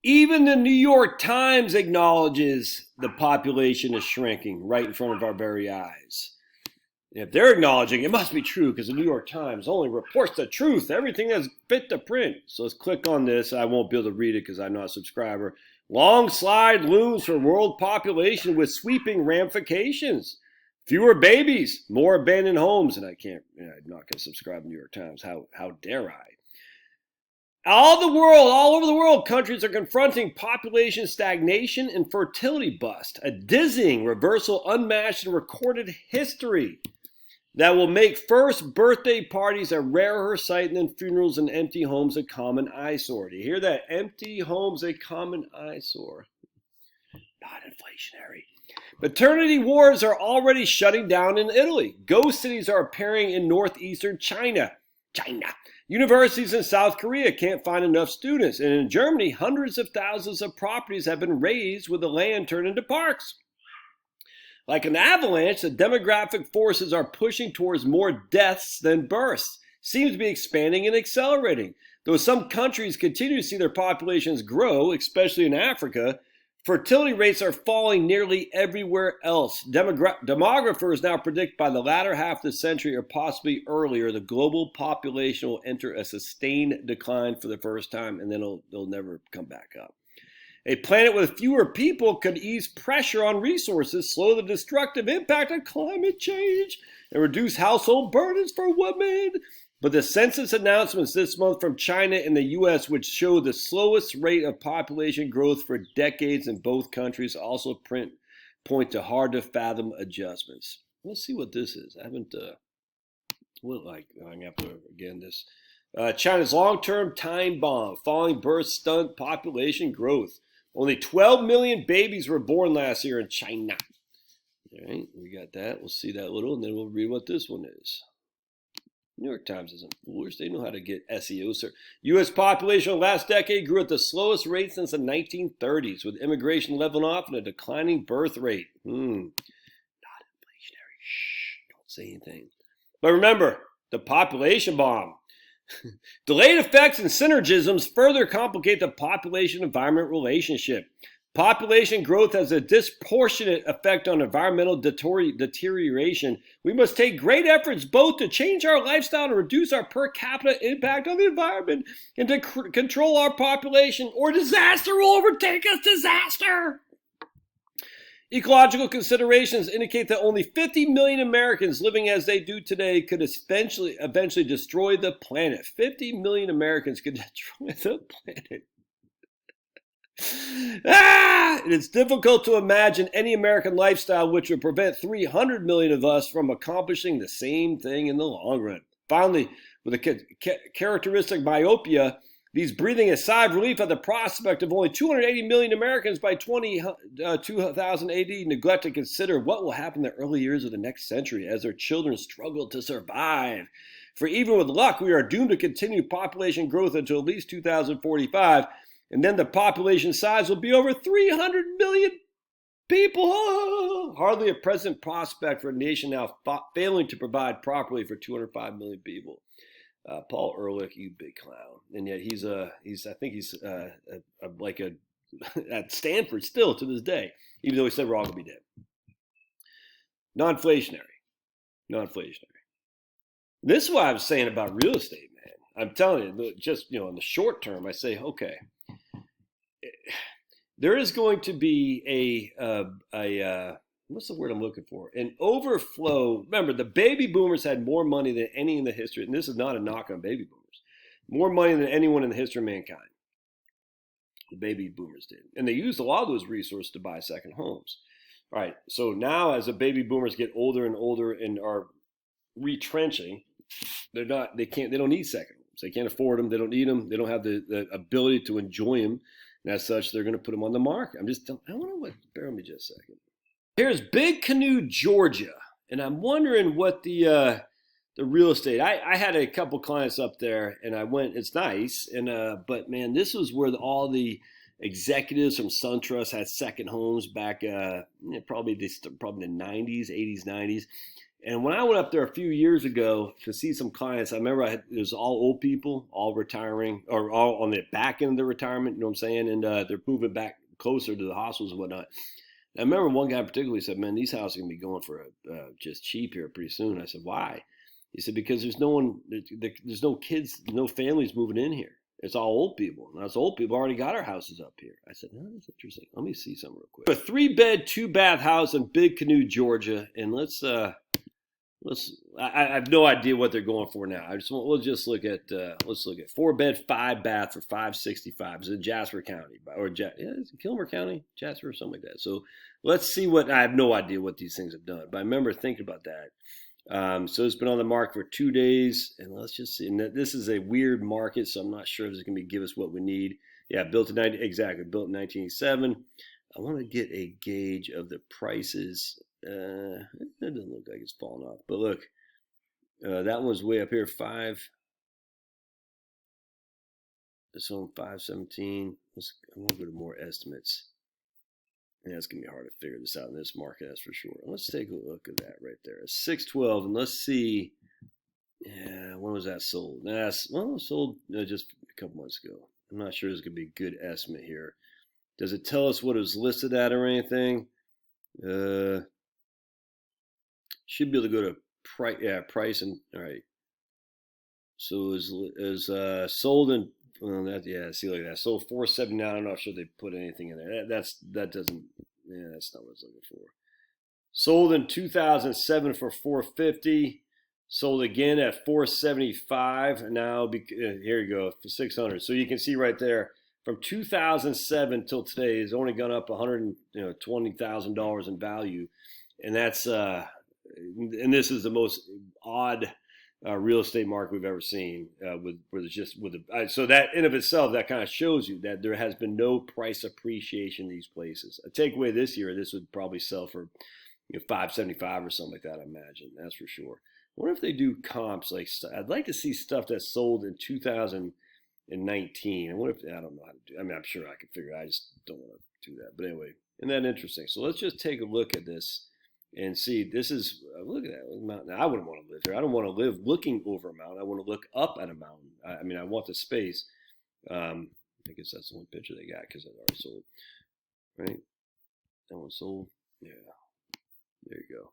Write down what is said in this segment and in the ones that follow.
Even the New York Times acknowledges the population is shrinking right in front of our very eyes. And if they're acknowledging, it must be true because the New York Times only reports the truth, everything that's fit to print. So let's click on this. I won't be able to read it because I'm not a subscriber. Long slide looms for world population with sweeping ramifications. Fewer babies, more abandoned homes. And I'm not going to subscribe to the New York Times. How dare I? All over the world, countries are confronting population stagnation and fertility bust, a dizzying reversal unmatched in recorded history that will make first birthday parties a rarer sight than funerals and empty homes a common eyesore. Do you hear that? Empty homes a common eyesore. Not inflationary. Maternity wards are already shutting down in Italy. Ghost cities are appearing in northeastern China. Universities in South Korea can't find enough students. And in Germany, hundreds of thousands of properties have been razed with the land turned into parks. Like an avalanche, the demographic forces are pushing towards more deaths than births. Seems to be expanding and accelerating. Though some countries continue to see their populations grow, especially in Africa, fertility rates are falling nearly everywhere else. Demographers now predict by the latter half of the century or possibly earlier, the global population will enter a sustained decline for the first time, and then it'll never come back up. A planet with fewer people could ease pressure on resources, slow the destructive impact of climate change, and reduce household burdens for women. But the census announcements this month from China and the U.S., which show the slowest rate of population growth for decades in both countries, also point to hard-to-fathom adjustments. Let's see what this is. I haven't, I'm after again this. China's long-term time bomb, falling births stunt population growth. Only 12 million babies were born last year in China. All right, we got that. We'll see that little, and then we'll read what this one is. New York Times isn't foolish. They know how to get SEO. U.S. population last decade grew at the slowest rate since the 1930s, with immigration leveling off and a declining birth rate. Not inflationary. Shh, don't say anything. But remember, the population bomb. Delayed effects and synergisms further complicate the population-environment relationship. Population growth has a disproportionate effect on environmental deterioration. We must take great efforts both to change our lifestyle and reduce our per capita impact on the environment and to control our population, or disaster will overtake us. Disaster! Ecological considerations indicate that only 50 million Americans living as they do today could eventually destroy the planet. 50 million Americans could destroy the planet. It's difficult to imagine any American lifestyle which would prevent 300 million of us from accomplishing the same thing in the long run. Finally, with a characteristic myopia, these breathing a sigh of relief at the prospect of only 280 million Americans by 2000 AD neglect to consider what will happen in the early years of the next century as their children struggle to survive. For even with luck, we are doomed to continue population growth until at least 2045, and then the population size will be over 300 million people. Hardly a present prospect for a nation now failing to provide properly for 205 million people. Paul Ehrlich, you big clown, and yet he's at Stanford still to this day, even though he said we're all gonna be dead. Non-inflationary. This is what I was saying about real estate, man. I'm telling you, just in the short term, I say, okay, there is going to be a what's the word I'm looking for? An overflow. Remember, the baby boomers had more money than any in the history, and this is not a knock on baby boomers, more money than anyone in the history of mankind. The baby boomers did. And they used a lot of those resources to buy second homes. All right, so now as the baby boomers get older and older and are retrenching, they don't need second homes. They can't afford them. They don't need them. They don't have the ability to enjoy them. And as such, they're going to put them on the market. I wonder what, bear with me just a second. Here's Big Canoe, Georgia, and I'm wondering what the real estate. I had a couple clients up there, and I went. It's nice, but man, this was where all the executives from SunTrust had second homes back, probably the 90s, 80s, 90s, And when I went up there a few years ago to see some clients, I remember it was all old people, all retiring, or all on the back end of their retirement, you know what I'm saying? And they're moving back closer to the hospitals and whatnot. And I remember one guy particularly said, man, these houses are going to be going for just cheap here pretty soon. I said, why? He said, because there's no kids, no families moving in here. It's all old people. And us old people already got our houses up here. I said, no, that's interesting. Let me see something real quick. A 3-bed, 2-bath house in Big Canoe, Georgia. And I have no idea what they're going for now. We'll just look at 4-bed, 5-bath for $565. It's in Jasper County it's Kilmer County, Jasper or something like that. So let's see I have no idea what these things have done, but I remember thinking about that. So it's been on the market for 2 days, and let's just see. And this is a weird market, so I'm not sure if it's going to give us what we need. Yeah, built in 1987. I want to get a gauge of the prices. It doesn't look like it's falling off, but look, that one's way up here. This one 517. I'm gonna go to more estimates. Yeah, it's gonna be hard to figure this out in this market, that's for sure. Let's take a look at that right there. 612, and let's see. Yeah, when was that sold? It was sold just a couple months ago. I'm not sure it's gonna be a good estimate here. Does it tell us what it was listed at or anything? Should be able to go to price. Yeah, price and all right. So is sold in see like that. Sold 479. I'm not sure they put anything in there. That's not what I was looking for. Sold in 2007 for 450. Sold again at 475. And now here you go for 600. So you can see right there from 2007 till today has only gone up $120,000 in value, and that's and this is the most odd real estate market we've ever seen. So that in of itself, that kind of shows you that there has been no price appreciation in these places. A takeaway this year, this would probably sell for $575 or something like that. I imagine, that's for sure. I wonder if they do comps. I'd like to see stuff that's sold in 2019. I wonder if I don't know how to do. I mean, I'm sure I could figure it out. I just don't want to do that. But anyway, isn't that interesting? So let's just take a look at this and see. This is look at that mountain. I wouldn't want to live here. I don't want to live looking over a mountain. I want to look up at a mountain. I mean, I want the space. I guess that's the one picture they got because it already sold. Right? That one sold. Yeah. There you go.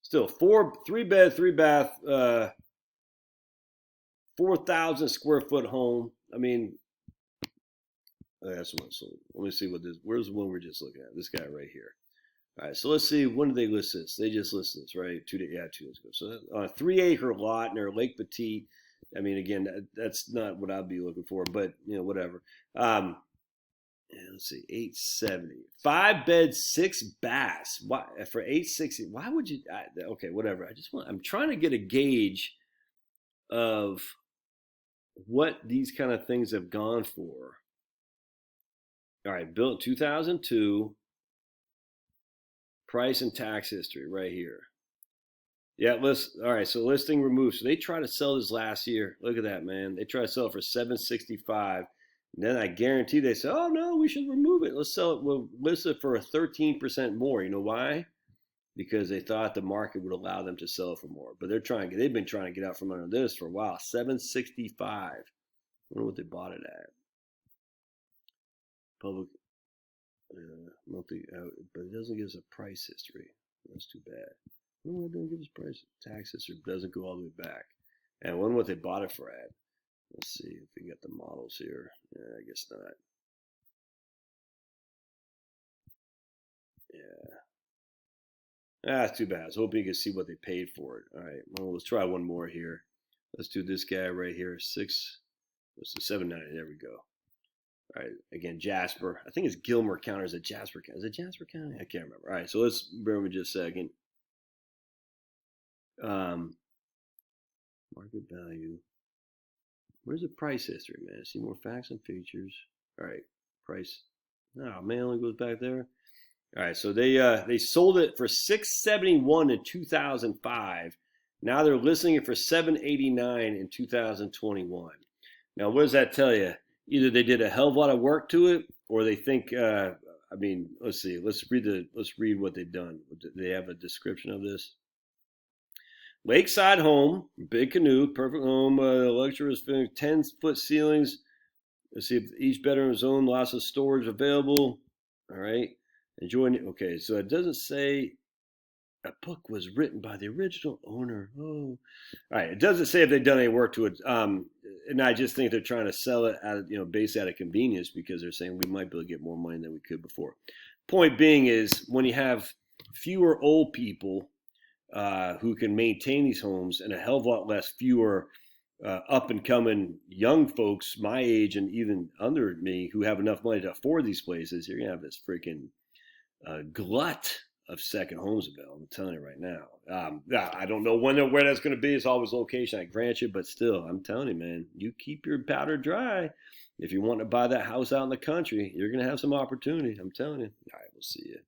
Still 3-bed, 3-bath, 4,000 square foot home. I mean, that's the one sold. Let me see where's the one we're just looking at? This guy right here. All right, so let's see. When did they list this? They just listed this, right? 2 days ago. So on a 3-acre lot near Lake Petite. I mean, again, that's not what I'd be looking for, but whatever. Let's see, 870, 5-bed, 6 baths. Why for 860? Why would you? Okay, whatever. I'm trying to get a gauge of what these kind of things have gone for. All right, built 2002. Price and tax history right here. Yeah, all right, so listing removed. So they tried to sell this last year. Look at that, man. They tried to sell it for $765. And then I guarantee they said, oh, no, we should remove it. Let's sell it. We'll list it for 13% more. You know why? Because they thought the market would allow them to sell it for more. But they've been trying to get out from under this for a while. $765. I wonder what they bought it at. Public monthly, but it doesn't give us a price history. That's too bad. No, it doesn't give us price. Tax history doesn't go all the way back. And I wonder what they bought it for at. Let's see if we got the models here. Yeah, I guess not. Yeah. That's too bad. I was hoping you could see what they paid for it. All right. Well, let's try one more here. Let's do this guy right here. Let's do 790. There we go. All right. Again, Jasper. I think it's Gilmer County. Is it Jasper County? Is it Jasper County? I can't remember. All right. So let's bear with me just a second. Market value. Where's the price history, man? See more facts and features. All right, price. Oh man, only goes back there. All right, so they sold it for $671 in 2005. Now they're listing it for $789 in 2021. Now, what does that tell you? Either they did a hell of a lot of work to it, or they think. I mean, let's see. Let's read what they've done. Do they have a description of this? Lakeside home, big canoe, perfect home, luxurious 10-foot ceilings. Let's see if each bedroom is owned, lots of storage available. All right. Enjoying. Okay, so it doesn't say a book was written by the original owner. Oh, all right. It doesn't say if they've done any work to it. And I just think they're trying to sell it based out of convenience because they're saying we might be able to get more money than we could before. Point being is when you have fewer old people who can maintain these homes and a hell of a lot less fewer up and coming young folks my age and even under me who have enough money to afford these places, you're gonna have this freaking glut of second homes available. I'm telling you right now. I don't know where that's going to be. It's always location, I grant you, but still, I'm telling you, man, you keep your powder dry. If you want to buy that house out in the country, you're going to have some opportunity. I'm telling you. All right, we'll see you.